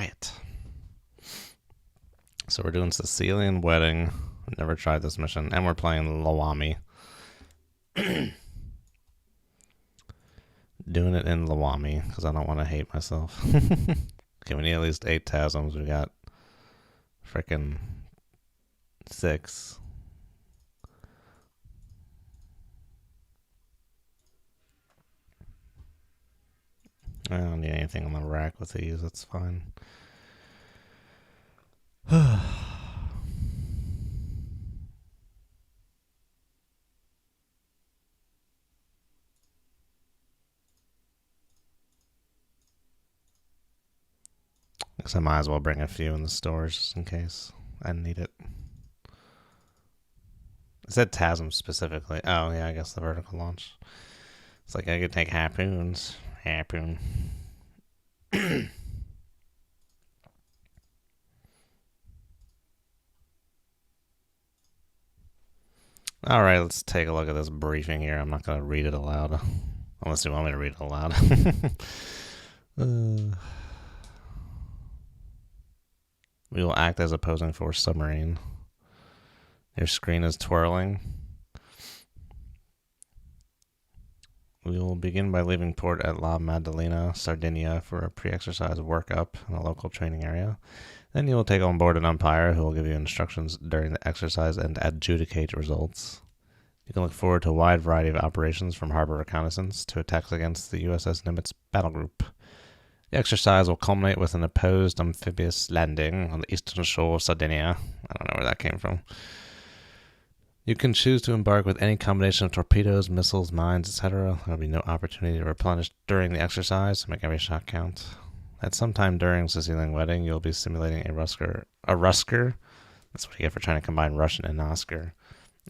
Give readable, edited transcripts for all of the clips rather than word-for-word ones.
quiet. So we're doing Sicilian Wedding. I've never tried this mission. And we're playing LwAmi. Doing it in LwAmi because I don't want to hate myself. Okay, we need at least 8 TASMs. We got freaking 6. I don't need anything on the rack with these. That's fine. Guess I might as well bring a few in the stores just in case I need it. It said TASM specifically. Oh, yeah, I guess the vertical launch. It's like I could take harpoons. Harpoon. Alright, let's take a look at this briefing here. I'm not going to read it aloud. Unless you want me to read it aloud. We will act as opposing force submarine. Your screen is twirling. We will begin by leaving port at La Maddalena, Sardinia for a pre-exercise workup in a local training area. Then you will take on board an umpire who will give you instructions during the exercise and adjudicate results. You can look forward to a wide variety of operations from harbor reconnaissance to attacks against the USS Nimitz battle group. The exercise will culminate with an opposed amphibious landing on the eastern shore of Sardinia. I don't know where that came from. You can choose to embark with any combination of torpedoes, missiles, mines, etc. There will be no opportunity to replenish during the exercise, so make every shot count. At some time during Sicilian Wedding, you'll be simulating a Rusker. That's what you get for trying to combine Russian and Oscar.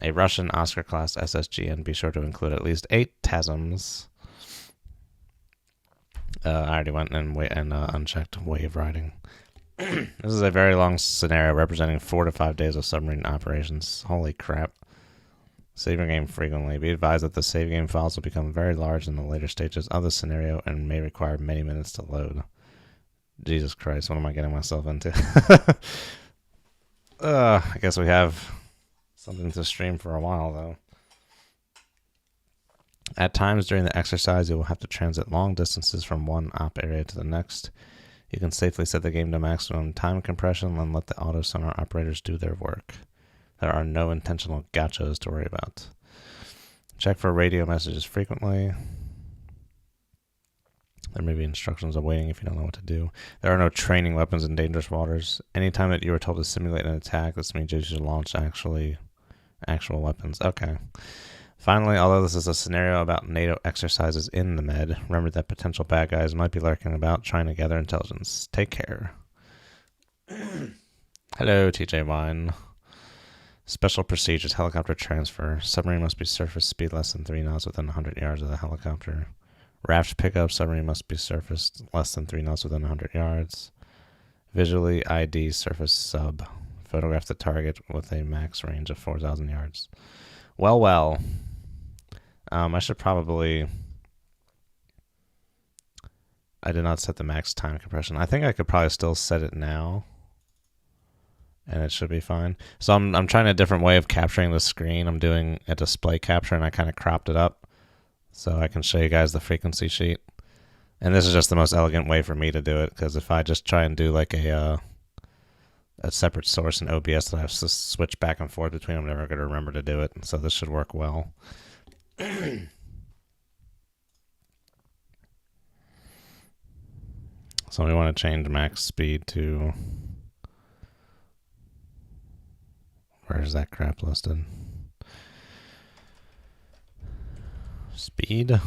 A Russian Oscar-class SSG, and be sure to include at least 8 TASMs. I already went and unchecked wave riding. This is a very long scenario representing 4 to 5 days of submarine operations. Holy crap. Save your game frequently. Be advised that the save game files will become very large in the later stages of the scenario and may require many minutes to load. Jesus Christ, what am I getting myself into? I guess we have something to stream for a while, though. At times during the exercise, you will have to transit long distances from one op area to the next. You can safely set the game to maximum time compression and let the auto sonar operators do their work. There are no intentional gotchas to worry about. Check for radio messages frequently. There may be instructions awaiting if you don't know what to do. There are no training weapons in dangerous waters. Anytime that you are told to simulate an attack, this means you should launch actual weapons. Okay. Finally, although this is a scenario about NATO exercises in the Med, remember that potential bad guys might be lurking about trying to gather intelligence. Take care. Hello, TJ Wine. Special procedures, helicopter transfer. Submarine must be surface speed less than 3 knots within 100 yards of the helicopter. Raft pickup, submarine must be surfaced less than 3 knots within 100 yards. Visually ID surface sub. Photograph the target with a max range of 4,000 yards. Well. I should probably... I did not set the max time compression. I think I could probably still set it now. And it should be fine. So I'm trying a different way of capturing the screen. I'm doing a display capture and I kind of cropped it up. So I can show you guys the frequency sheet. And this is just the most elegant way for me to do it. Because if I just try and do like a separate source in OBS that I have to switch back and forth between, I'm never going to remember to do it. So this should work well. So we want to change max speed to... Where's that crap listed? Speed?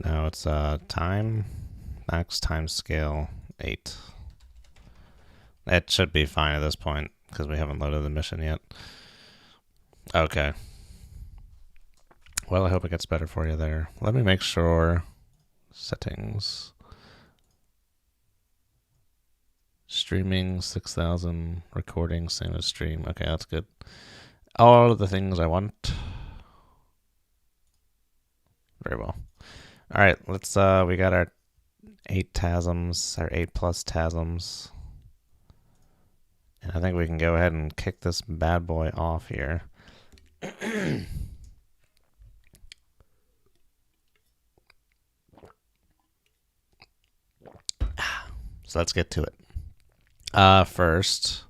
No, it's time. Max time scale 8. It should be fine at this point because we haven't loaded the mission yet. Okay. Well, I hope it gets better for you there. Let me make sure. Settings. Streaming 6,000. Recording same as stream. Okay, that's good. All of the things I want. Very well. All right, let's. We got our 8 TASMs, or 8 plus TASMs. And I think we can go ahead and kick this bad boy off here. So let's get to it. First,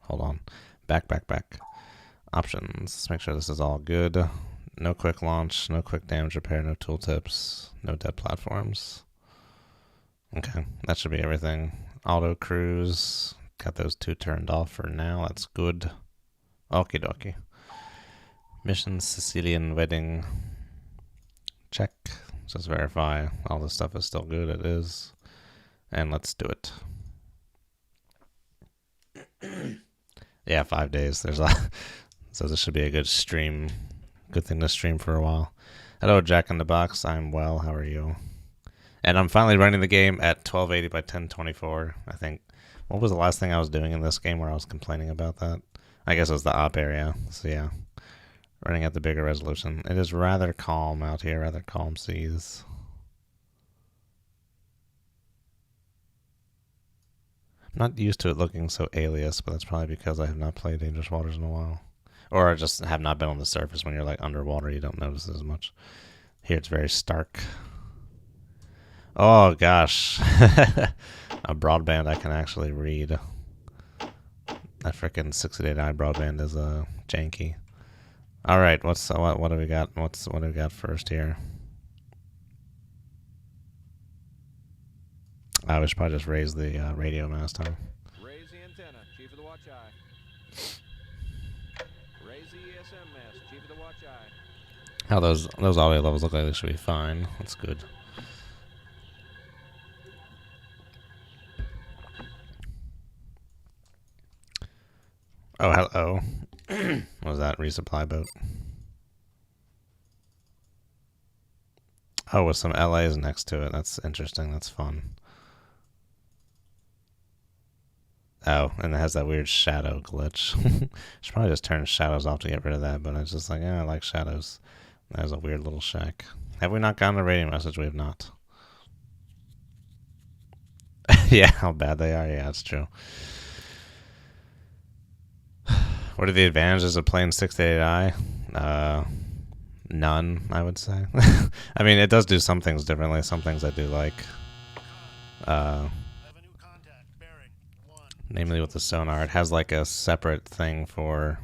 hold on. Back. Options. Let's make sure this is all good. No quick launch, no quick damage repair, no tooltips, no dead platforms. Okay, that should be everything. Auto cruise. Got those 2 turned off for now. That's good. Okie dokie. Mission Sicilian Wedding. Check. Just verify all this stuff is still good. It is. And let's do it. Yeah, 5 days. There's a so this should be a good stream. Good thing to stream for a while. Hello, Jack in the Box. I'm well. How are you? And I'm finally running the game at 1280 by 1024. I think. What was the last thing I was doing in this game where I was complaining about that? I guess it was the op area. So yeah, running at the bigger resolution. It is rather calm out here. Rather calm seas. I'm not used to it looking so alias, but that's probably because I have not played Dangerous Waters in a while. Or I just have not been on the surface. When you're like underwater, you don't notice it as much. Here it's very stark. Oh gosh. A broadband I can actually read. That frickin' 60-day broadband is janky. Alright, what do we got? What do we got first here? We should probably just raise the radio mast, huh? Raise the antenna, Chief of the Watch Eye. Raise the ESM mast, Chief of the Watch Eye. How those audio levels look like they should be fine. That's good. Oh, hello. What was that? Resupply boat? Oh, with some LAs next to it. That's interesting. That's fun. Oh, and it has that weird shadow glitch. Should probably just turn shadows off to get rid of that, but I was just like, I like shadows. That was a weird little shack. Have we not gotten a radio message? We have not. Yeah, how bad they are. Yeah, that's true. What are the advantages of playing 688i? None, I would say. I mean, it does do some things differently. Some things I do like. Namely with the sonar, it has like a separate thing for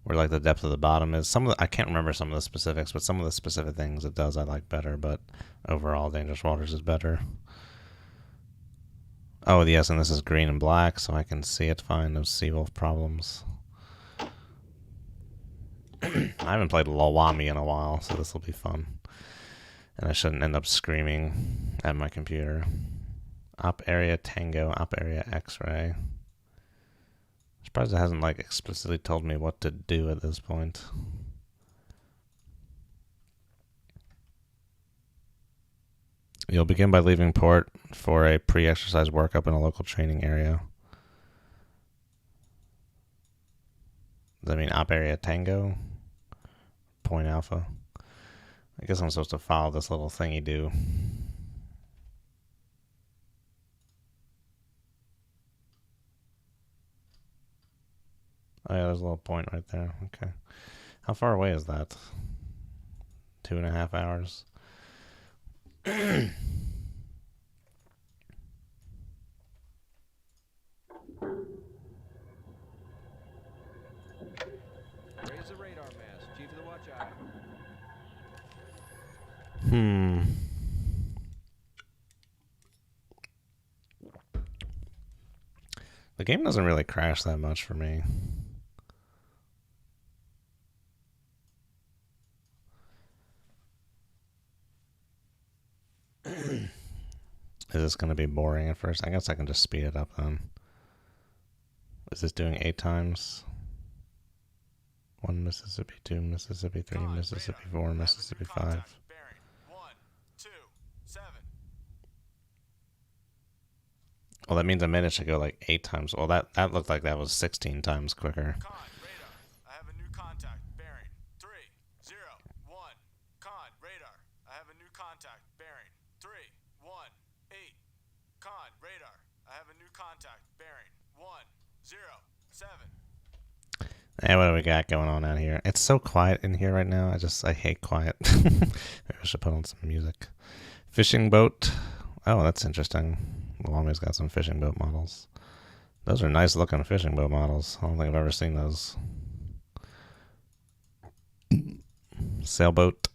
where like the depth of the bottom is. I can't remember some of the specifics, but some of the specific things it does I like better. But overall, Dangerous Waters is better. Oh yes, and this is green and black, so I can see it fine. No Seawolf problems. I haven't played LwAmi in a while, so this will be fun. And I shouldn't end up screaming at my computer. Op area Tango, op area X-ray. I'm surprised it hasn't like explicitly told me what to do at this point. You'll begin by leaving port for a pre-exercise workup in a local training area. Does that mean op area Tango? Point Alpha? I guess I'm supposed to follow this little thingy do. Oh yeah, there's a little point right there. Okay. How far away is that? 2.5 hours. Raise the radar mast, Chief of the Watch Eye. The game doesn't really crash that much for me. Is this going to be boring at first? I guess I can just speed it up then. Is this doing 8 times? 1 Mississippi, 2 Mississippi, 3 Mississippi, 4 Mississippi, 5. Bearing 1, 2, 7. Well, that means a minute should go like 8 times. Well, that looked like that was 16 times quicker. Con, radar. I have a new contact. Bearing 3, 0, 1. Con, radar. I have a new contact. Bearing 3, 1, 8. contact. Bearing 107. Hey, what do we got going on out here? It's so quiet in here right now. I hate quiet. Maybe I should put on some music. Fishing boat. Oh, that's interesting. LwAmi's got some fishing boat models. Those are nice looking fishing boat models. I don't think I've ever seen those. Sailboat.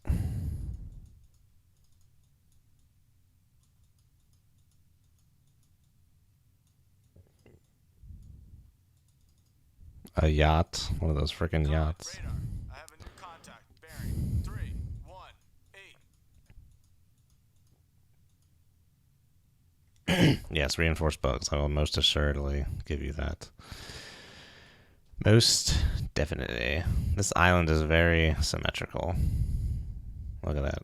A yacht. One of those freaking yachts. Radar. I have a new contact. Bearing 318. Yes, reinforced bugs. I will most assuredly give you that. Most definitely. This island is very symmetrical. Look at that.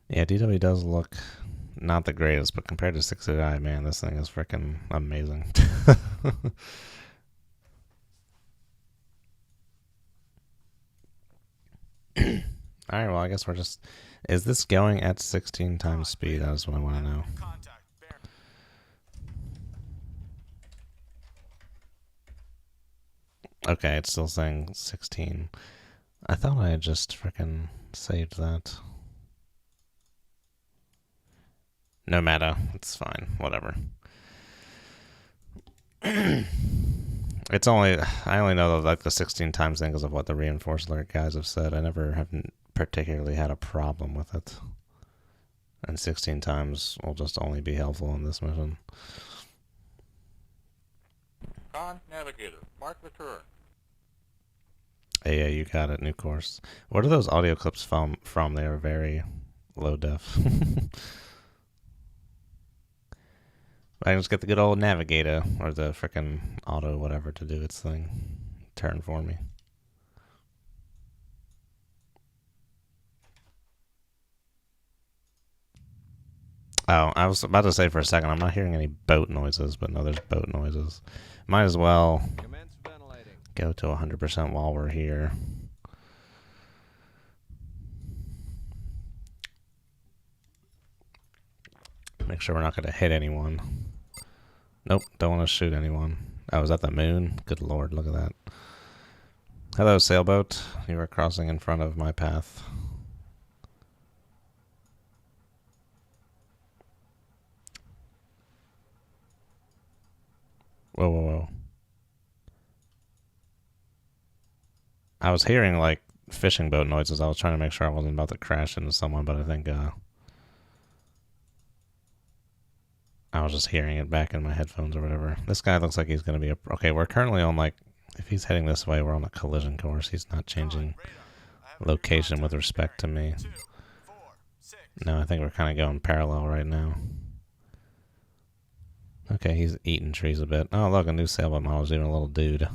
Yeah, DW does look not the greatest, but compared to 6AI, man, this thing is freaking amazing. Alright, well, I guess we're just... Is this going at 16 times speed? That's what I want to know. Contact. Bearing. Okay, it's still saying 16. I thought I had just freaking saved that. No matter. It's fine. Whatever. It's only... I only know like the 16 times thing because of what the reinforced alert guys have said. I never have particularly had a problem with it. And 16 times will just only be helpful in this mission. Con Navigator, mark the turn. Hey, yeah, you got it. New course. What are those audio clips from? They are very low def. I can just get the good old navigator or the frickin' auto whatever to do its thing. Turn for me. Oh, I was about to say for a second, I'm not hearing any boat noises, but no, there's boat noises. Might as well go to 100% while we're here. Make sure we're not going to hit anyone. Nope, don't want to shoot anyone. Oh, is that the moon? Good lord, look at that. Hello, sailboat. You are crossing in front of my path. Whoa, whoa, whoa. I was hearing, like, fishing boat noises. I was trying to make sure I wasn't about to crash into someone, but I think, I was just hearing it back in my headphones or whatever. This guy looks like he's going to be... Okay, we're currently on, like... If he's heading this way, we're on a collision course. He's not changing location with respect to me. No, I think we're kind of going parallel right now. Okay, he's eating trees a bit. Oh, look, a new sailboat model is even a little dude.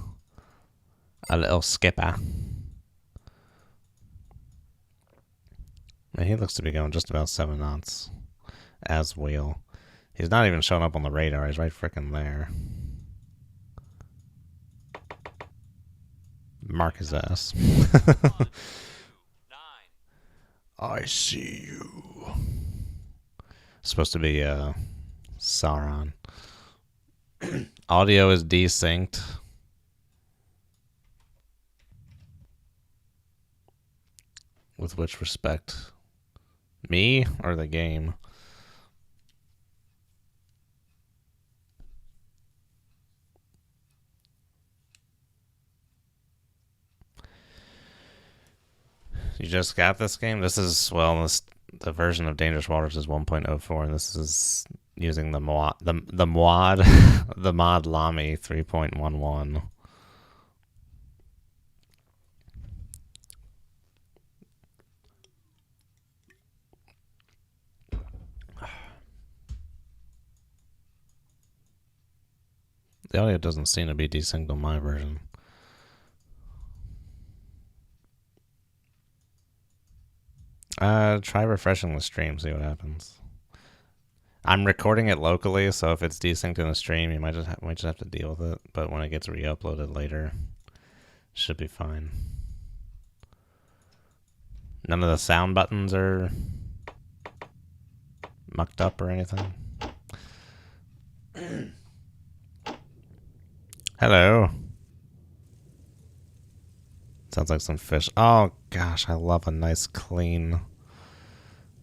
A little skipper. And he looks to be going just about 7 knots. As wheel. He's not even showing up on the radar. He's right frickin' there. Mark his ass. 1, 2, 9. I see you. Supposed to be Sauron. Audio is desynced. With which respect? Me or the game? You just got this game? This is, well, the version of Dangerous Waters is 1.04, and this is using the mod, the mod LwAmi 3.11. The audio doesn't seem to be desynced on my version. Try refreshing the stream, see what happens. I'm recording it locally, so if it's desynced in the stream, you might just have to deal with it. But when it gets re-uploaded later, should be fine. None of the sound buttons are mucked up or anything. Hello. Sounds like some fish. Oh gosh, I love a nice clean.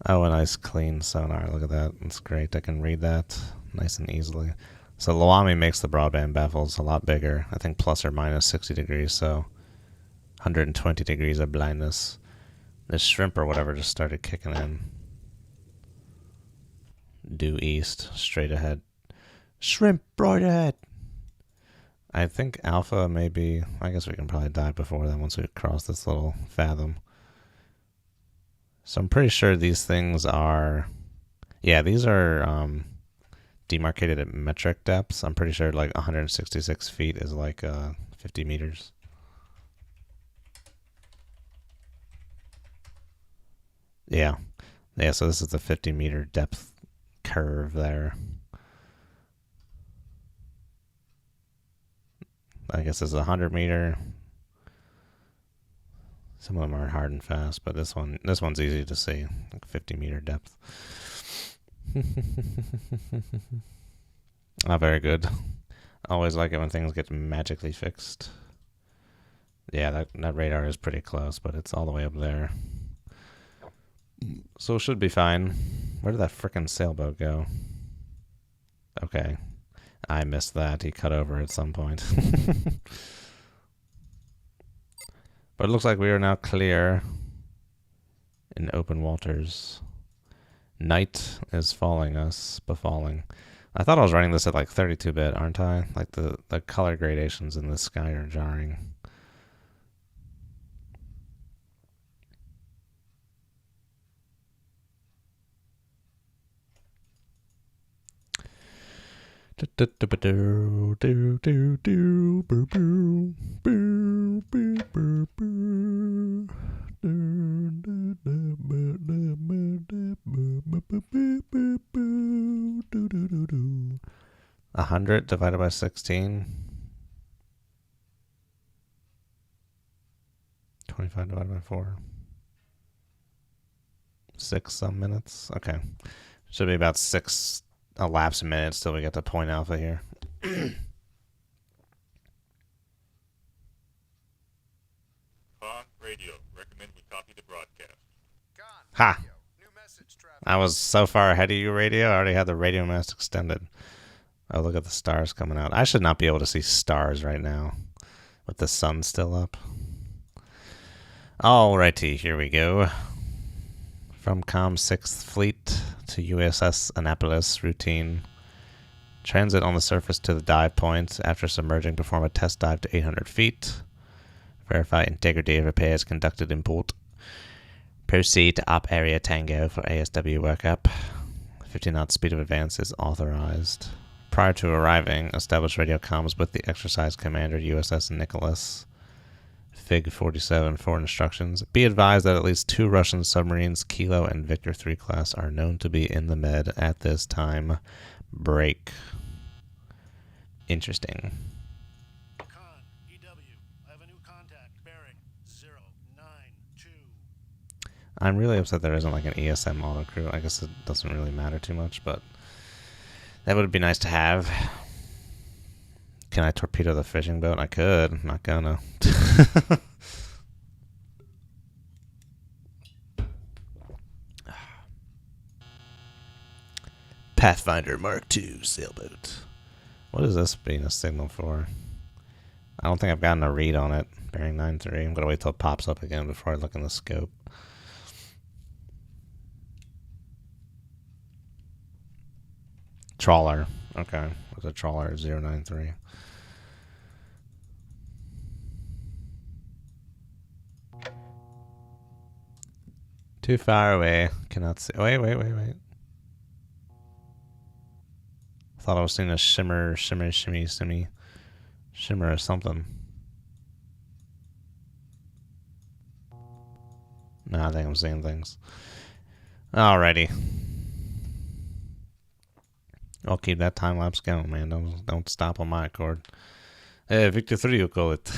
Oh, a nice clean sonar. Look at that. That's great. I can read that nice and easily. So LwAmi makes the broadband baffles a lot bigger. I think plus or minus 60 degrees, so 120 degrees of blindness. This shrimp or whatever just started kicking in. Due east, straight ahead. Shrimp right ahead. I think alpha maybe. I guess we can probably dive before then once we cross this little fathom. So I'm pretty sure these things are. Yeah, these are demarcated at metric depths. I'm pretty sure like 166 feet is like 50 meters. Yeah. Yeah, so this is the 50-meter depth curve there. I guess it's 100-meter. Some of them are hard and fast, but this one's easy to see, like 50-meter depth. Not very good. Always like it when things get magically fixed. Yeah, that radar is pretty close, but it's all the way up there. So it should be fine. Where did that frickin' sailboat go? Okay. I missed that. He cut over at some point. But it looks like we are now clear in open waters. Night is befalling. I thought I was running this at like 32-bit, aren't I? Like the color gradations in the sky are jarring. A 100 divided by 16. 25 divided by 4. 6 some minutes. Okay. Should be about 6 elapsed minutes till we get to point alpha here. Con radio. Recommend we copy the broadcast. Ha! I was so far ahead of you, radio. I already had the radio mast extended. Oh, look at the stars coming out. I should not be able to see stars right now with the sun still up. Alrighty, here we go. From Com 6th Fleet to USS Annapolis routine. Transit on the surface to the dive point. After submerging, perform a test dive to 800 feet. Verify integrity of repairs conducted in port. Proceed to Op Area Tango for ASW workup. 50 knot speed of advance is authorized. Prior to arriving, establish radio comms with the exercise commander USS Nicholas. Fig 47 for instructions. Be advised that at least 2 Russian submarines, Kilo and Victor 3 class, are known to be in the med at this time. Break. Interesting. Con, EW, I have a new contact, bearing 092. I'm really upset there isn't like an ESM autocrew. I guess it doesn't really matter too much, but that would be nice to have. Can I torpedo the fishing boat? I could. I'm not gonna. Pathfinder Mark II sailboat. What is this being a signal for? I don't think I've gotten a read on it. Bearing 9-3. I'm gonna wait till it pops up again before I look in the scope. Trawler. Okay. There's a trawler at 093. Too far away. Cannot see. Wait. Thought I was seeing a shimmer or something. No, I think I'm seeing things. Alrighty. I'll keep that time lapse going, man. Don't stop on my accord. Victor 3, you call it.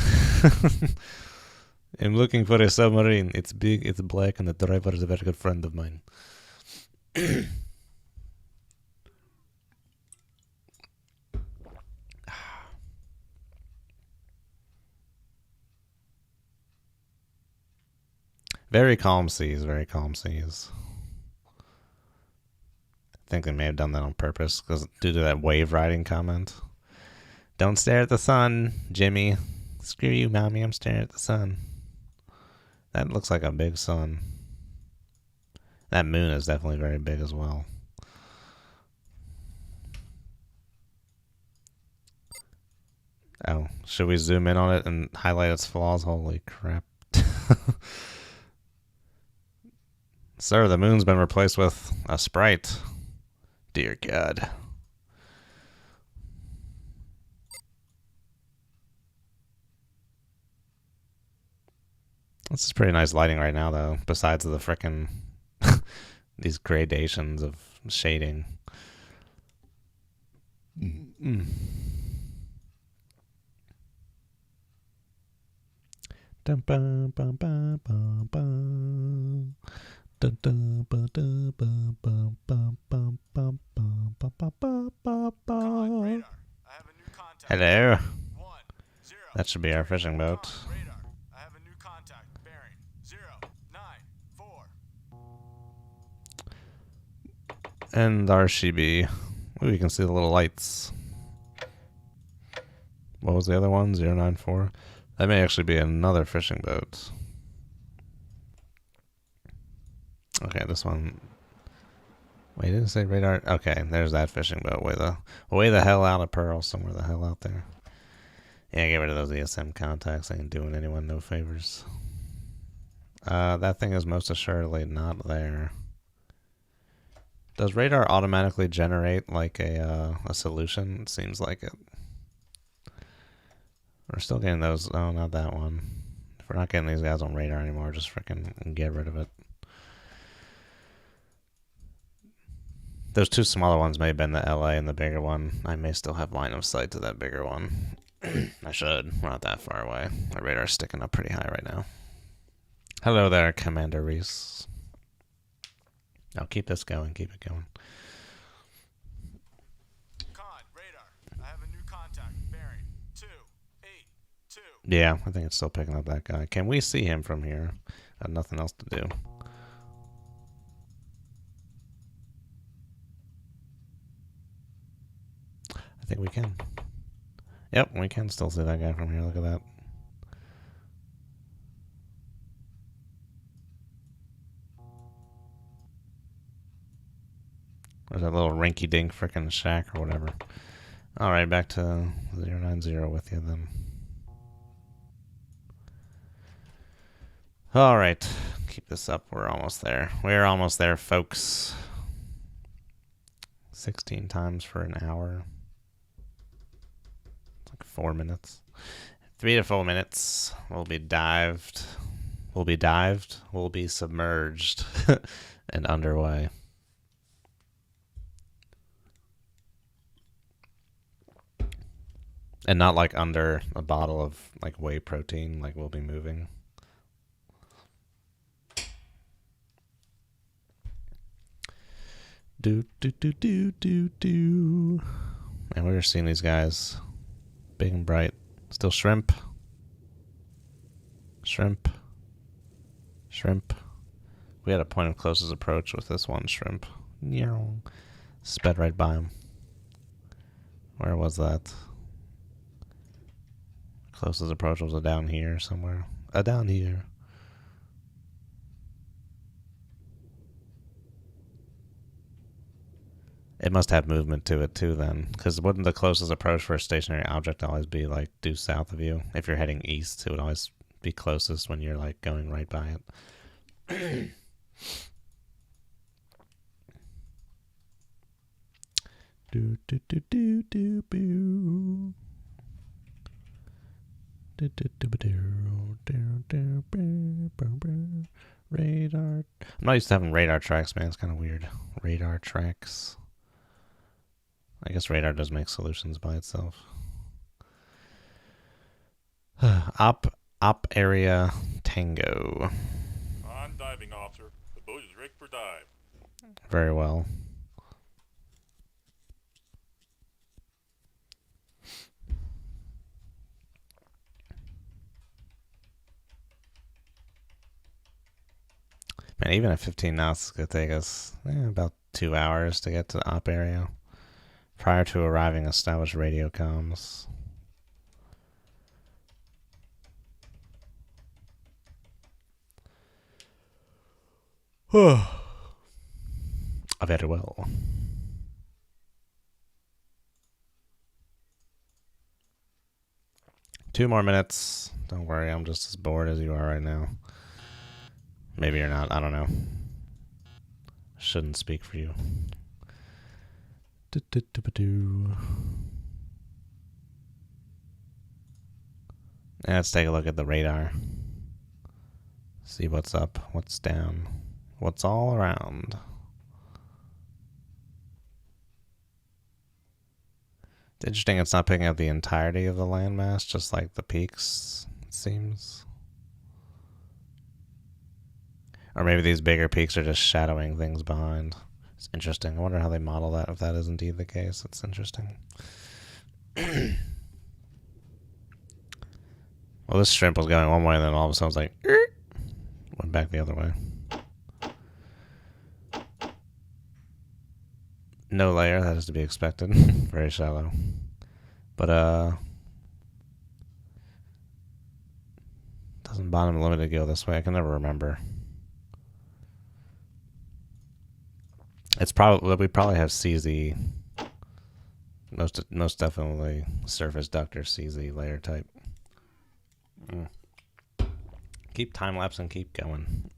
I'm looking for a submarine. It's big, it's black, and the driver is a very good friend of mine. Very calm seas, very calm seas. I think they may have done that on purpose because due to that wave riding comment. Don't stare at the sun, Jimmy. Screw you, mommy. I'm staring at the sun. That looks like a big sun. That moon is definitely very big as well. Oh, should we zoom in on it and highlight its flaws? Holy crap. Sir, the moon's been replaced with a sprite. Dear God. This is pretty nice lighting right now, though, besides the frickin' these gradations of shading. Con radar. I have a new contact. Hello. 10. That should be our fishing boat. Con radar. I have a new contact. Bearing 094. And RCB. Ooh, you can see the little lights. What was the other one? 094? That may actually be another fishing boat. Okay, this one. Wait, didn't it say radar? Okay, there's that fishing boat. Way the hell out of Pearl, somewhere the hell out there. Yeah, get rid of those ESM contacts. Ain't doing anyone no favors. That thing is most assuredly not there. Does radar automatically generate like a solution? It seems like it. We're still getting those. Oh, not that one. If we're not getting these guys on radar anymore, just freaking get rid of it. Those two smaller ones may have been the LA and the bigger one. I may still have line of sight to that bigger one. I should. We're not that far away. My radar's sticking up pretty high right now. Hello there, Commander Reese. Now keep this going. Keep it going. Con radar. I have a new contact. Bearing 282. Yeah, I think it's still picking up that guy. Can we see him from here? Got nothing else to do. I think we can. Yep, we can still see that guy from here. Look at that. There's that little rinky-dink frickin' shack or whatever. Alright, back to 090 with you then. Alright, keep this up. We're almost there. We're almost there, folks. 16 times for an hour. Like 4 minutes. 3 to 4 minutes. We'll be dived. We'll be submerged and underway. And not like under a bottle of like whey protein, like we'll be moving. Do. And we're seeing these guys big and bright. Still shrimp. We had a point of closest approach with this one shrimp. Sped right by him. Where was that? Closest approach was down here somewhere. Down here. It must have movement to it too then. Because wouldn't the closest approach for a stationary object always be like due south of you? If you're heading east, it would always be closest when you're like going right by it. Radar. I'm not used to having radar tracks, man. It's kind of weird. Radar tracks. I guess radar does make solutions by itself. Op area Tango. On diving, officer. The boat is rigged for dive. Very well. Man, even at 15 knots, it's going to take us about 2 hours to get to the op area. Prior to arriving, establish radio comms. Very well. Two more minutes. Don't worry, I'm just as bored as you are right now. Maybe you're not. I don't know. Shouldn't speak for you. Let's take a look at the radar. See what's up, what's down, what's all around. It's interesting it's not picking up the entirety of the landmass, just like the peaks, it seems. Or maybe these bigger peaks are just shadowing things behind. It's interesting. I wonder how they model that, if that is indeed the case. It's interesting. Well, this shrimp was going one way, and then all of a sudden it was like, went back the other way. No layer, that is to be expected. Very shallow. But, doesn't bottom limited go this way? I can never remember. It's probably, we probably have CZ. Most definitely surface duct or CZ layer type. Keep time lapse and keep going.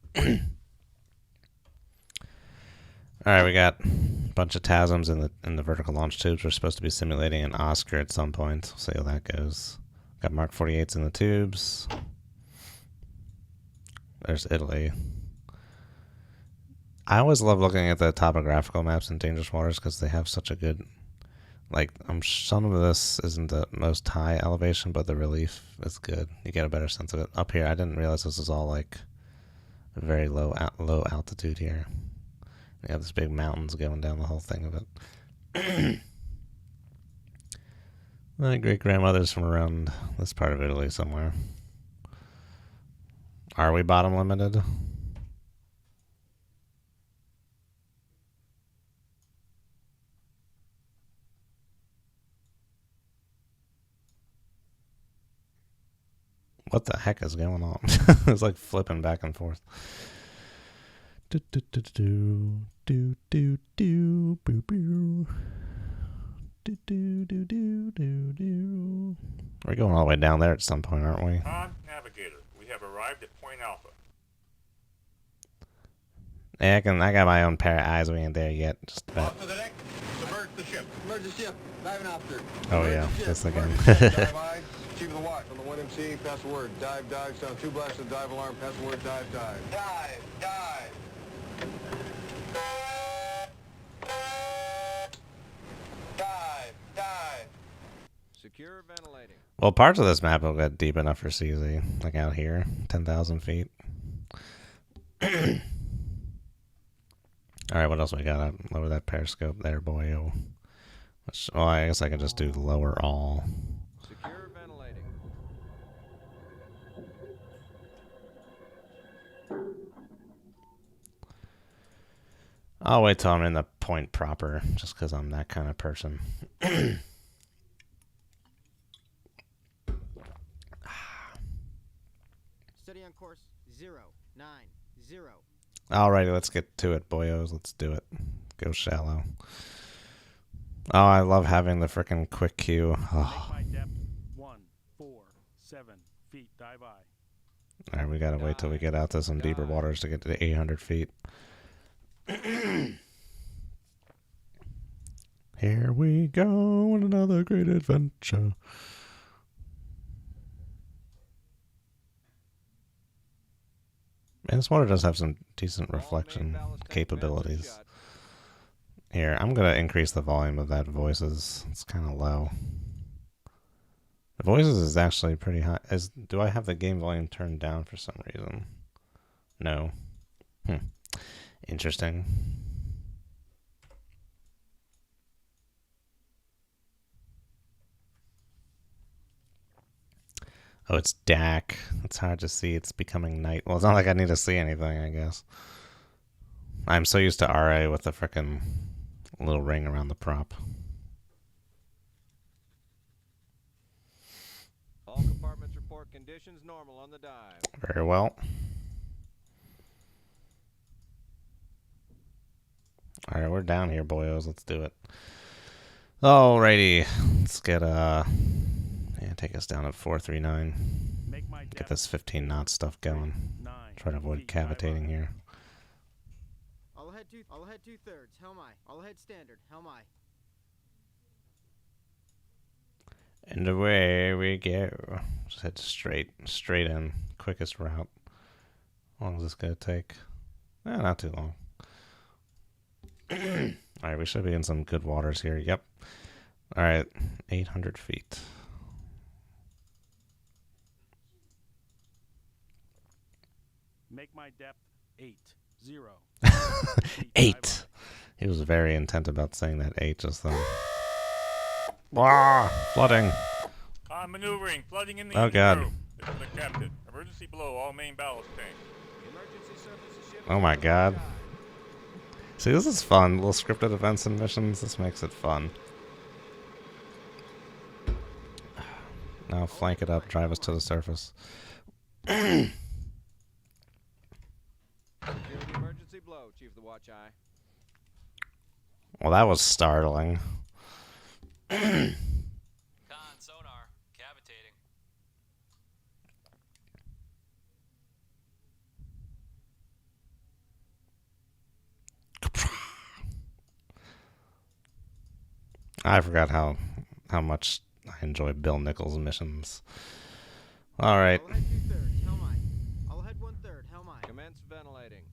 Alright, we got a bunch of TASMs in the vertical launch tubes. We're supposed to be simulating an Oscar at some point. We'll see how that goes. Got Mark 48s in the tubes. There's Italy. I always love looking at the topographical maps in Dangerous Waters because they have such a good, like, some of this isn't the most high elevation, but the relief is good. You get a better sense of it. Up here, I didn't realize this is all like very low altitude here. You have this big mountains going down the whole thing of it. My great grandmother's from around this part of Italy somewhere. Are we bottom limited? What the heck is going on? It's like flipping back and forth. Do do do do do do do boo boo. Do do do do do do. We're going all the way down there at some point, aren't we? On navigator, we have arrived at Point Alpha. Yeah, I got my own pair of eyes. We ain't there yet. Just about. Off to the deck. Submerge the ship. Submerge the ship. Diving officer. Oh yeah, this again. Dive eyes. Keep the watch. On the 1MC, pass the word. Dive, dive. Sound 2 blasts of dive alarm. Pass the word. Dive, dive. Dive, dive. Dive, dive. Secure ventilating. Well, parts of this map will get deep enough for CZ. Like out here, 10,000 feet. Alright, what else we got? Lower that periscope there, boyo. Well, I guess I can just do lower all. Secure ventilating. I'll wait till I'm in the point proper, just because I'm that kind of person. Study on course 090. Alrighty, let's get to it, boyos. Let's do it. Go shallow. Oh, I love having the frickin' quick cue. Oh. Make my depth 147 feet. Dive eye. Alright, we gotta wait till we get out to some deeper waters to get to the 800 feet. Here we go on another great adventure. And this water does have some decent reflection capabilities. Here, I'm gonna increase the volume of that voices. It's kind of low. The voices is actually pretty high. Do I have the game volume turned down for some reason? No. Interesting. Oh, it's Dak. It's hard to see. It's becoming night. Well, it's not like I need to see anything, I guess. I'm so used to RA with the frickin' little ring around the prop. All compartments report conditions normal on the dive. Very well. Alright, we're down here, boyos. Let's do it. Alrighty. Let's get, take us down at 439. Make my Get depth this 15 knot stuff going. 9 Try to avoid feet, dive cavitating on. here. I'll head 2/3. Helmi. I'll head standard. Helmi. And away we go. Just head straight in. Quickest route. How long is this gonna take? Not too long. Alright, we should be in some good waters here. Yep. Alright, 800 feet. Make my depth 8 0. 8. He was very intent about saying that 8 just then. Wow, flooding. Maneuvering, flooding in the Oh, engine God. room. This is the captain. Emergency below all main ballast tanks. Emergency surface ship. Oh my God. See, this is fun. Little scripted events and missions. This makes it fun. Now flank it up. Drive us to the surface. Secure the emergency blow, Chief of the Watch Eye. Well, that was startling. Con, sonar, cavitating. I forgot how much I enjoy Bill Nichols' missions. All right. I'll head 2/3. Helmi. I'll head 1/3. Helmi. Commence ventilating.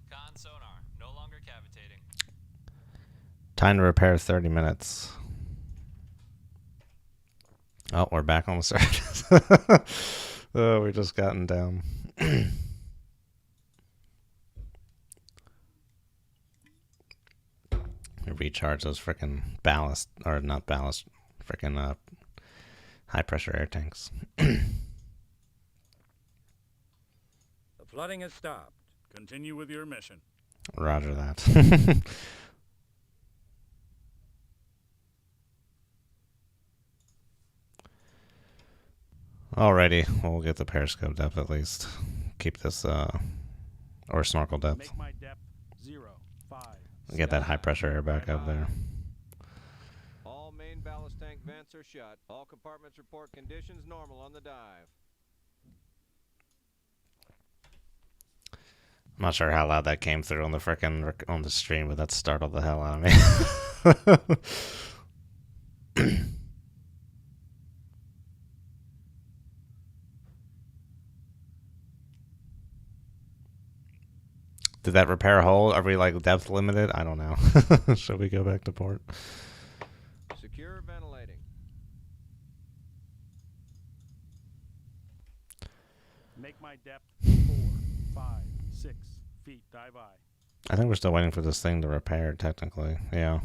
Con, sonar, no longer cavitating. Time to repair 30 minutes. Oh, we're back on the surface. Oh, we just gotten down. Recharge those frickin' ballast, or not ballast, frickin' high pressure air tanks. The flooding has stopped. Continue with your mission. Roger that. Alrighty, we'll get the periscope depth at least. Keep this, or snorkel depth. Make my depth 0 5. Get that high pressure air back up there. All main ballast tank vents are shut. All compartments report conditions normal on the dive. I'm not sure how loud that came through on the frickin' on the stream, but that startled the hell out of me. Did that repair a hole? Are we like depth limited? I don't know. Should we go back to port? Secure ventilating. Make my depth 4 5 6 feet. Dive eye. I think we're still waiting for this thing to repair, technically. Yeah.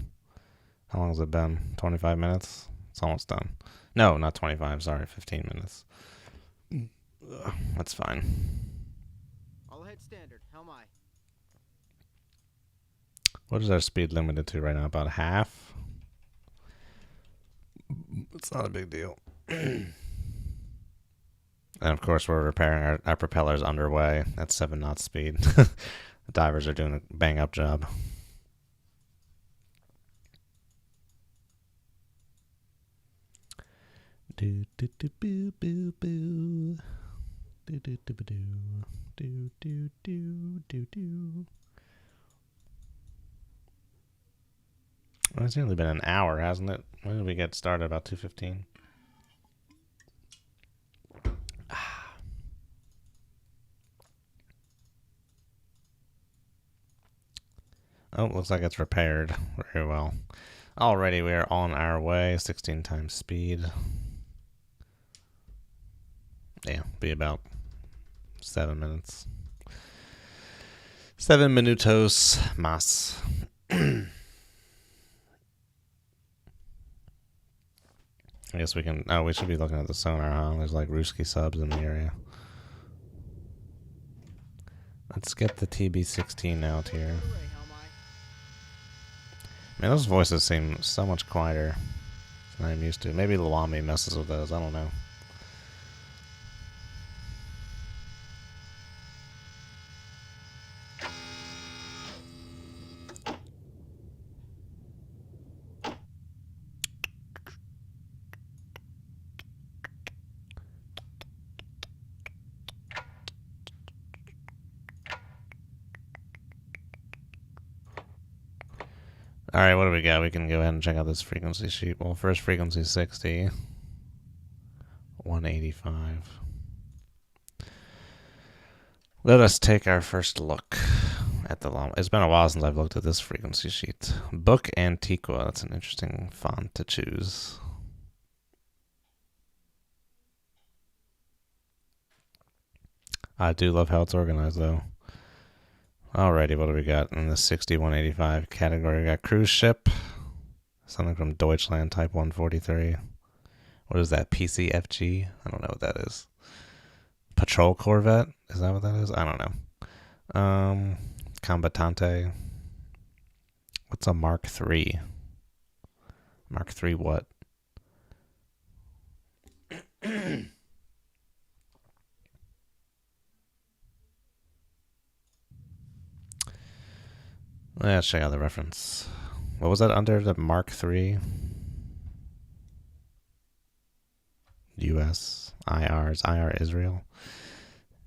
How long has it been? 25 minutes? It's almost done. No, not 25. Sorry, 15 minutes. Ugh, that's fine. I'll head standard. Helmi. What is our speed limited to right now? About half? It's not a big deal. And of course, we're repairing our propellers underway at 7 knots speed. The divers are doing a bang up job. Do do do boo boo boo. Do do do do do do do do do. Well, it's nearly been an hour, hasn't it? When did we get started? About 2:15. Oh, looks like it's repaired very well. Alrighty, we are on our way. 16 times speed. Yeah, be about 7 minutes. 7 minutos más. I guess we can... Oh, we should be looking at the sonar, huh? There's like Ruski subs in the area. Let's get the TB16 out here. Man, those voices seem so much quieter than I'm used to. Maybe LwAmi messes with those. I don't know. Alright, what do we got? We can go ahead and check out this frequency sheet. Well, first frequency 60. 185. Let us take our first look at the LwAmi. It's been a while since I've looked at this frequency sheet. Book Antiqua. That's an interesting font to choose. I do love how it's organized, though. Alrighty, what do we got in the 6185 category? We got cruise ship. Something from Deutschland, type 143. What is that? PCFG? I don't know what that is. Patrol corvette? Is that what that is? I don't know. Combatante. What's a Mark III? Mark III what? Let's check out the reference. What was that under? The Mark III? US. IR. Is IR Israel?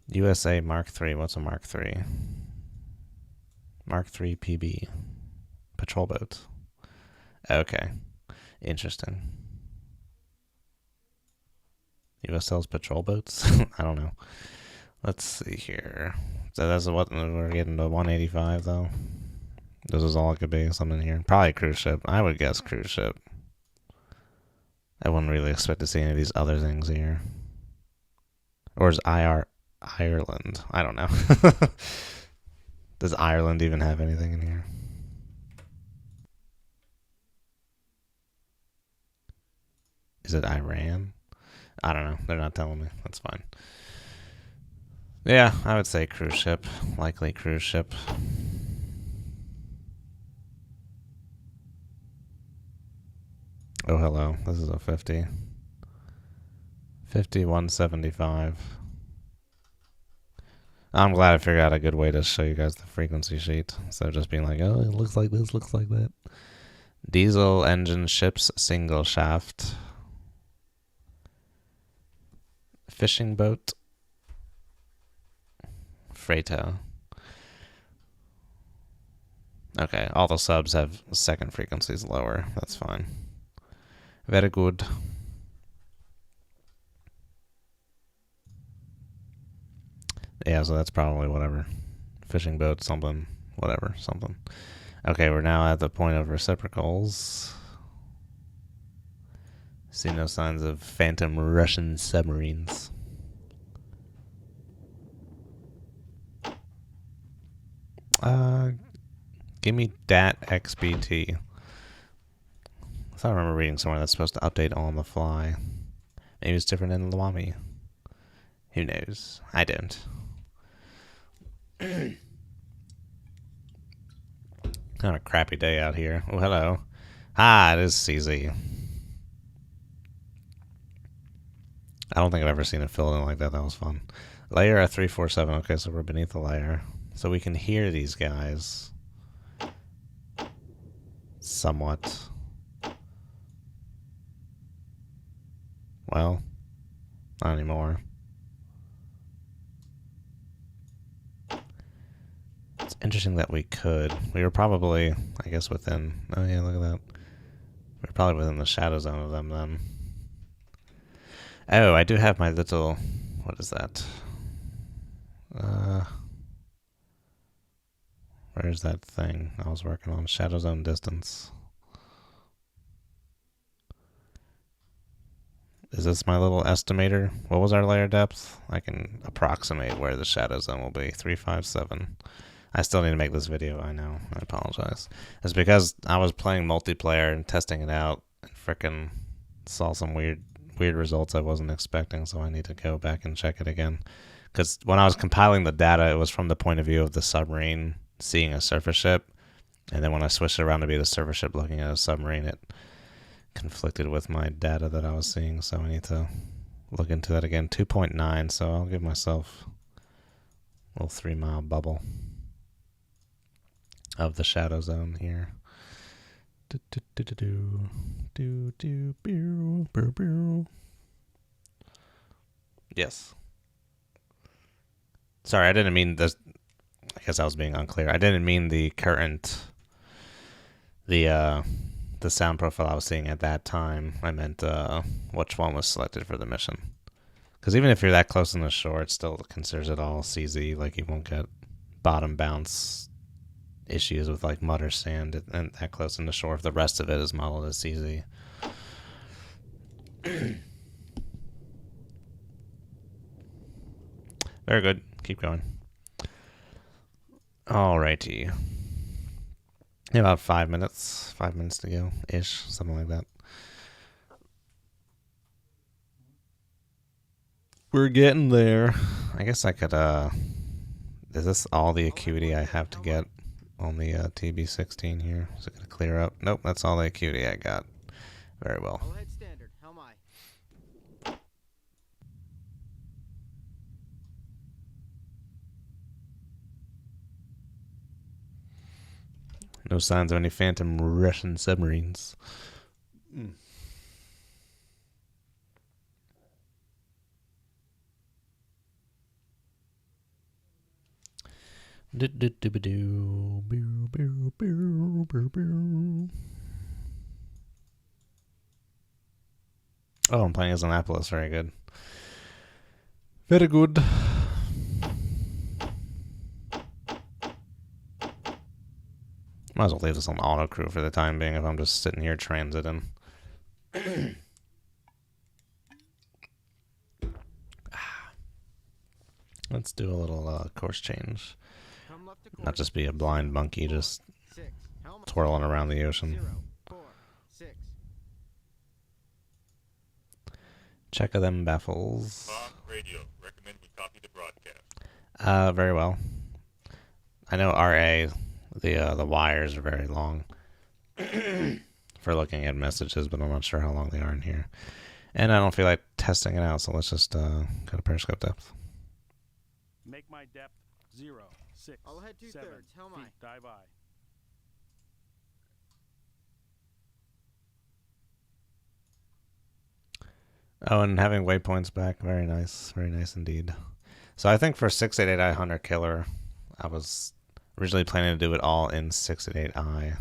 USA Mark III. What's a Mark III? Mark III PB. Patrol boat. Okay. Interesting. US sells patrol boats? I don't know. Let's see here. So that's what we're getting to 185 though. This is all it could be. Something here. Probably cruise ship. I would guess cruise ship. I wouldn't really expect to see any of these other things here. Or is IR Ireland? I don't know. Does Ireland even have anything in here? Is it Iran? I don't know. They're not telling me. That's fine. Yeah, I would say cruise ship. Likely cruise ship. Oh, hello. This is a 50. 5175. I'm glad I figured out a good way to show you guys the frequency sheet. Instead of just being like, oh, it looks like this, looks like that. Diesel engine ships, single shaft. Fishing boat. Freighter. Okay, all the subs have second frequencies lower. That's fine. Very good. Yeah, so that's probably whatever. Fishing boat, something, whatever, something. Okay, we're now at the point of reciprocals. See no signs of phantom Russian submarines. Give me DAT XBT. I thought I remember reading somewhere that's supposed to update on the fly. Maybe it's different in LwAmi. Who knows? I don't. Kind of a crappy day out here. Oh, hello. Hi, it is CZ. I don't think I've ever seen it filled in like that. That was fun. Layer at 347. Okay, so we're beneath the layer. So we can hear these guys. Somewhat. Well, not anymore. It's interesting that we could. We were probably, I guess, within... Oh, yeah, look at that. We were probably within the shadow zone of them then. Oh, I do have my little... What is that? Where's that thing I was working on? Shadow zone distance. Is this my little estimator? What was our layer depth? I can approximate where the shadow zone will be. 357. I still need to make this video, I know. I apologize. It's because I was playing multiplayer and testing it out and frickin' saw some weird results I wasn't expecting, so I need to go back and check it again. Because when I was compiling the data, it was from the point of view of the submarine seeing a surface ship. And then when I switched it around to be the surface ship looking at a submarine, it conflicted with my data that I was seeing, so I need to look into that again. 2.9, so I'll give myself a little 3-mile bubble of the shadow zone here. Yes. Sorry, I didn't mean this. I guess I was being unclear. I didn't mean the current, the sound profile I was seeing at that time. I meant which one was selected for the mission. Because even if you're that close on the shore, it still considers it all CZ. Like, you won't get bottom bounce issues with like mud or sand and that close on the shore if the rest of it is modeled as CZ. Very good. Keep going. Alrighty. About 5 minutes. 5 minutes to go ish, something like that. We're getting there. I guess I could is this all the acuity I have to get on the TB16 here? Is it gonna clear up? Nope, that's all the acuity I got. Very well. All head standard. Helm I. No signs of any phantom Russian submarines. Oh, I'm playing as Annapolis. Very good. Very good. Might as well leave this on auto crew for the time being if I'm just sitting here transiting. Let's do a little course change. Not just be a blind monkey just twirling around the ocean. Check them baffles. Radio. Recommend we copy the broadcast. Very well. I know RA, the wires are very long for looking at messages, but I'm not sure how long they are in here. And I don't feel like testing it out, so let's just go to periscope depth. Make my depth 0, 6, I'll head 2/3. 7 Helm feet. I. Dive I. Oh, and having waypoints back, very nice indeed. So I think for 688i Hunter Killer, I was originally planning to do it all in 688i.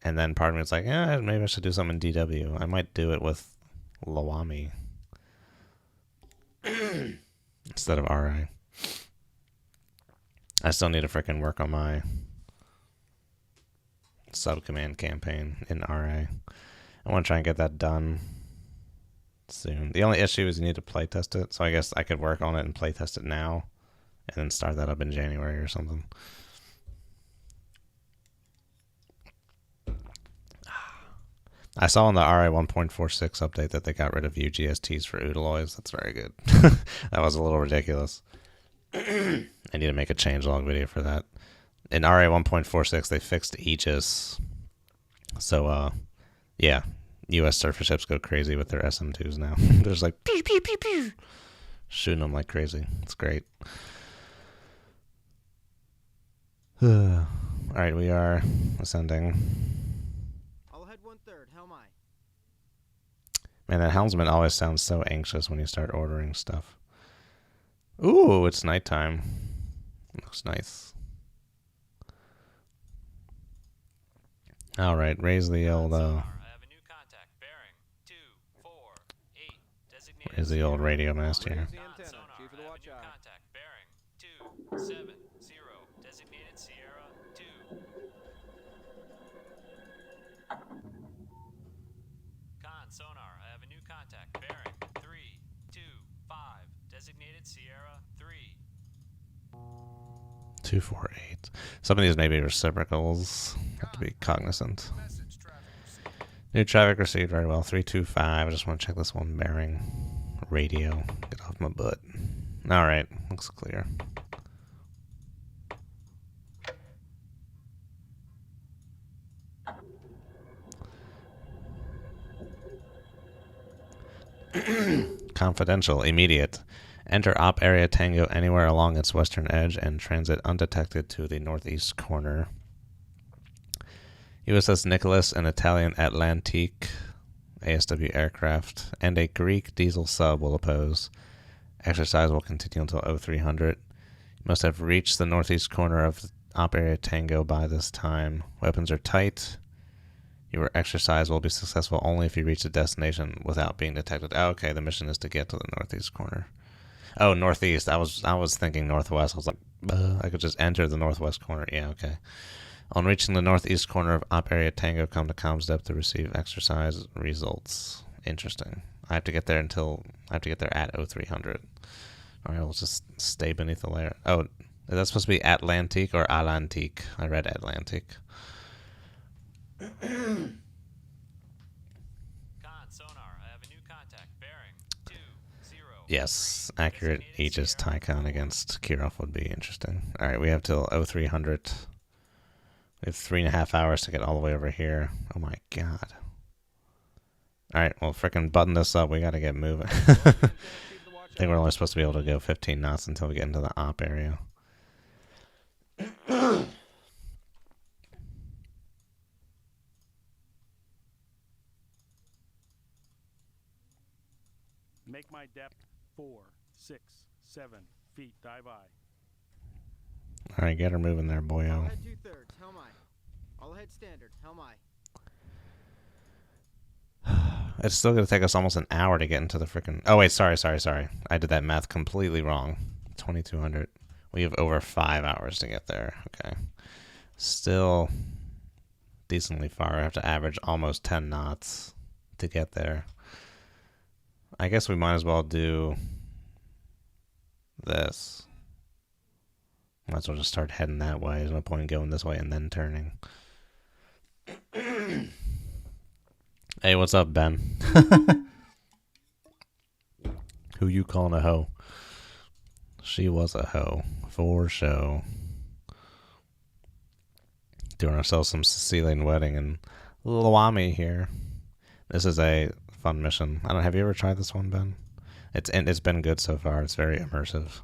And then part of me was like, yeah, maybe I should do something in DW. I might do it with LwAmi instead of RI. I still need to frickin' work on my sub-command campaign in RA. I want to try and get that done soon. The only issue is you need to playtest it, so I guess I could work on it and playtest it now, and then start that up in January or something. I saw in the RA 1.46 update that they got rid of UGSTs for Oodaloys. That's very good. That was a little ridiculous. I need to make a changelog video for that. In RA 1.46, they fixed Aegis. So, yeah. U.S. surface ships go crazy with their SM2s now. They're just like, pew, pew, pew, pew, shooting them like crazy. It's great. Alright, we are ascending. I'll head 1/3. Helm I. Man, that helmsman always sounds so anxious when you start ordering stuff. Ooh, it's nighttime. Looks nice. Alright, raise the old, raise the old radio mast here. Chief of the watch eye. Contact bearing 270. Designated Sierra 2. Con sonar, I have a new contact. Bearing 325. Designated Sierra 3. 248. Some of these may be reciprocals. Have to be cognizant. Message traffic received. New traffic received. Very well. 325. I just want to check this one bearing. Radio. Get off my butt. Alright. Looks clear. Confidential. Immediate. Enter op area Tango anywhere along its western edge and transit undetected to the northeast corner. USS Nicholas, an Italian Atlantique ASW aircraft, and a Greek diesel sub will oppose. Exercise will continue until 0300. You must have reached the northeast corner of op area Tango by this time. Weapons are tight. Your exercise will be successful only if you reach the destination without being detected. Oh, okay, the mission is to get to the northeast corner. Oh, northeast. I was thinking northwest. I was like, I could just enter the northwest corner. Yeah, okay. On reaching the northeast corner of op area Tango, come to comms depth to receive exercise results. Interesting. I have to get there at 0300. All right, we'll just stay beneath the layer. Oh, is that supposed to be Atlantique or Atlantique? I read Atlantique. Con sonar. I have a new contact. Bearing 20. Yes, accurate Aegis Tycon against Kirov would be interesting. All right, we have till 0300. We have 3.5 hours to get all the way over here. Oh my god. Alright, well, frickin' button this up. We gotta get moving. I think we're only supposed to be able to go 15 knots until we get into the op area. Make my depth 4, 6, 7 feet. Dive eye. Alright, get her moving there, All boyo. ahead 2/3. Helm aye. All ahead standard. Helm aye. It's still gonna take us almost an hour to get into the frickin'... Oh, wait, sorry. I did that math completely wrong. 2200. We have over 5 hours to get there. Okay. Still decently far. I have to average almost 10 knots to get there. I guess we might as well do this. Might as well just start heading that way. There's no point in going this way and then turning. Hey, what's up, Ben? Who you calling a hoe? She was a hoe. For show. Doing ourselves some Sicilian Wedding and LwAmi here. This is a fun mission. I don't. Have you ever tried this one, Ben? It's been good so far. It's very immersive.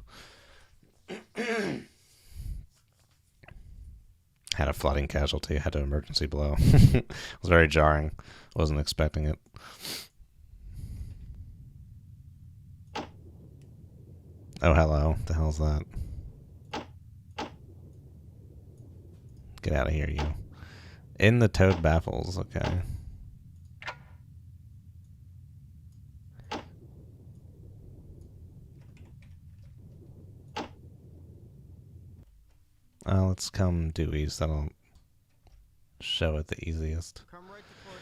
Had a flooding casualty. Had to emergency blow. It was very jarring. Wasn't expecting it. Oh, hello. What the hell's that? Get out of here, you. In the toad baffles. Okay. Let's come due east. That'll show it the easiest. Come right to course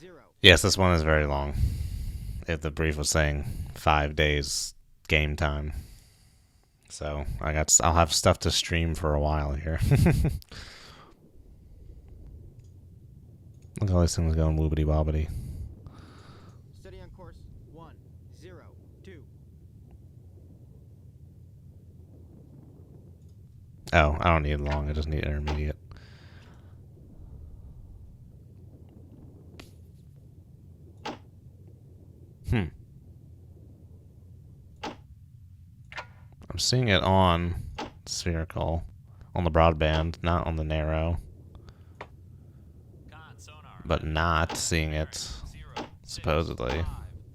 10. Yes, this one is very long. If the brief was saying 5 days game time. So I'll have stuff to stream for a while here. Look at all these things going woobity wobbity. Steady on course 102. Oh, I don't need long. I just need intermediate. I'm seeing it on spherical, on the broadband, not on the narrow. Con sonar. But not seeing it, 0, 6, supposedly, 5.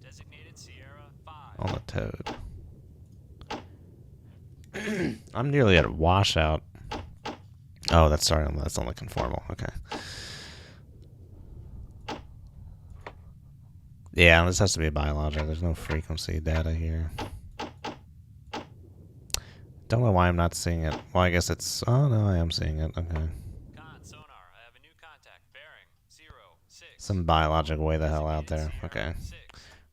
Designated Sierra 5. on the toad. I'm nearly at washout. Oh, that's only conformal. Okay. Yeah, this has to be a biologic. There's no frequency data here. Don't know why I'm not seeing it. Well, I guess it's... Oh, no, I am seeing it. Okay. Con sonar. I have a new contact. Bearing 0, 6, Some biologic way the hell out there. Okay.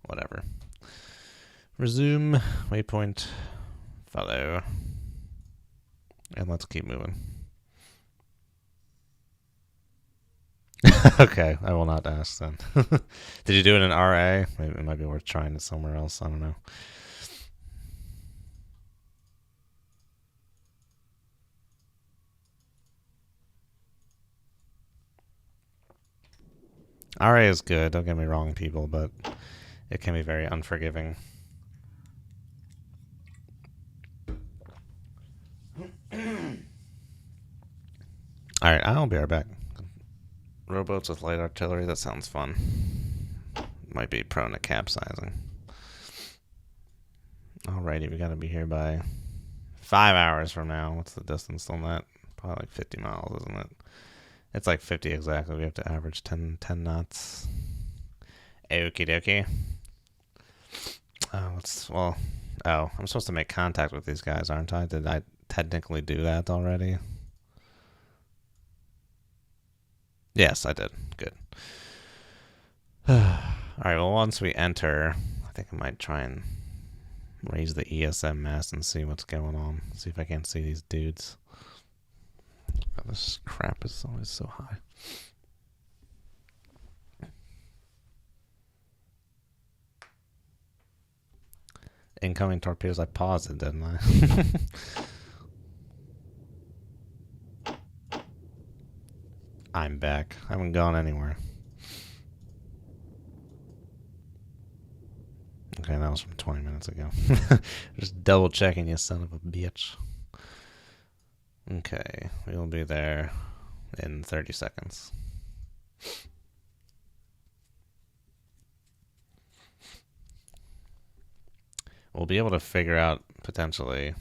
Whatever. Resume. Waypoint. Follow. And let's keep moving. Okay, I will not ask then. Did you do it in RA? Maybe it might be worth trying it somewhere else. I don't know. RA is good, don't get me wrong, people, but it can be very unforgiving. Alright, I'll be right back. Rowboats with light artillery, that sounds fun. Might be prone to capsizing. Alrighty, we gotta be here by 5 hours from now. What's the distance on that? Probably like 50 miles, isn't it? It's like 50 exactly. We have to average 10 knots. Okie dokie. I'm supposed to make contact with these guys, aren't I? Did I technically do that already? Yes, I did. Good. Alright, well, once we enter, I think I might try and raise the ESM mast and see what's going on. See if I can see these dudes. Oh, this crap is always so high. Incoming torpedoes. I paused it, didn't I? I'm back. I haven't gone anywhere. Okay, that was from 20 minutes ago. Just double checking, you son of a bitch. Okay, we'll be there in 30 seconds. We'll be able to figure out potentially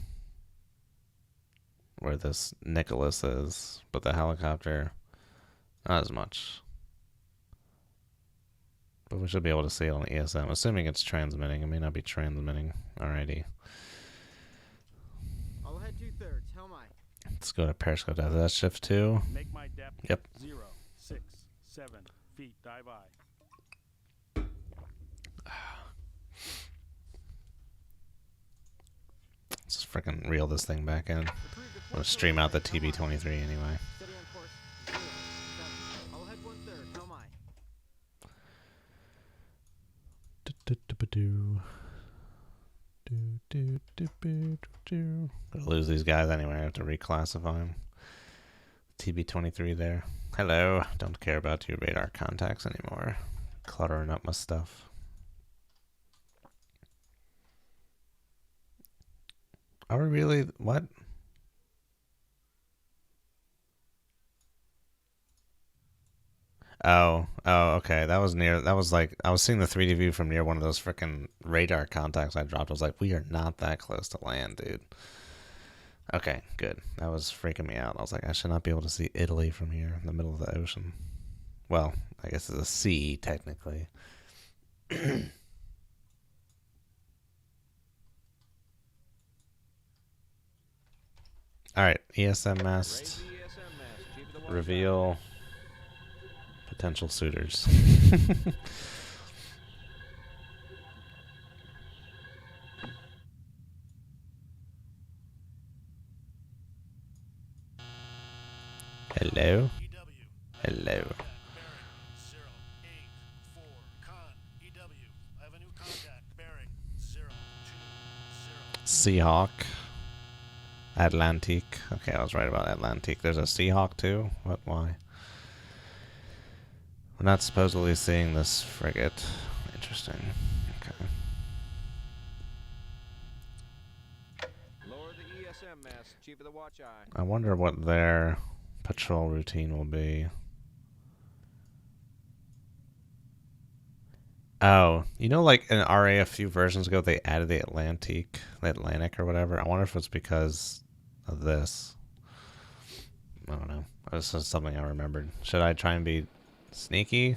where this Nicholas is, but the helicopter, not as much. But we should be able to see it on ESM, assuming it's transmitting. It may not be transmitting. Alrighty. I'll head 2/3. How am I? Let's go to periscope. Does that shift too? Make my depth Yep. 0, 6, 7 feet. Dive eye. Let's just freaking reel this thing back in. We'll stream out the TB-23 anyway. Steady on course. 0, 7. I'll head 1/3. How am I? Gonna lose these guys anyway. I have to reclassify them. TB-23 there. Hello. Don't care about your radar contacts anymore. Cluttering up my stuff. Are we really? What? Oh, okay. That was near. That was like I was seeing the 3D view from near one of those freaking radar contacts I dropped. I was like, we are not that close to land, dude. Okay, good. That was freaking me out. I was like, I should not be able to see Italy from here in the middle of the ocean. Well, I guess it's a sea technically. All right, ESM mast. Reveal potential suitors. Hello. Hello. Seahawk. Atlantique. Okay, I was right about Atlantique. There's a Seahawk too? What? Why? We're not supposedly seeing this frigate. Interesting. Okay. Lower the ESM mast, Chief of the Watch Eye. I wonder what their patrol routine will be. Oh, you know, like in RA a few versions ago, they added the Atlantic or whatever. I wonder if it's because of this. I don't know. This is something I remembered. Should I try and be sneaky?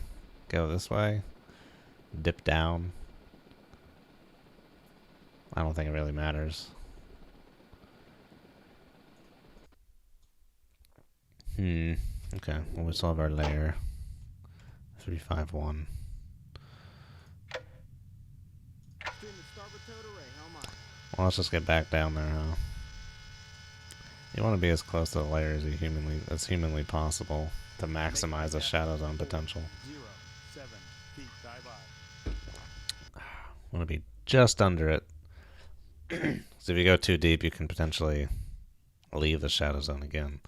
Go this way? Dip down? I don't think it really matters. Okay. Well, we still have our layer. 351. Well, let's just get back down there, huh? You want to be as close to the layer as humanly possible to maximize the shadow zone potential. 7 feet. Dive I. Want to be just under it. So if you go too deep, you can potentially leave the shadow zone again.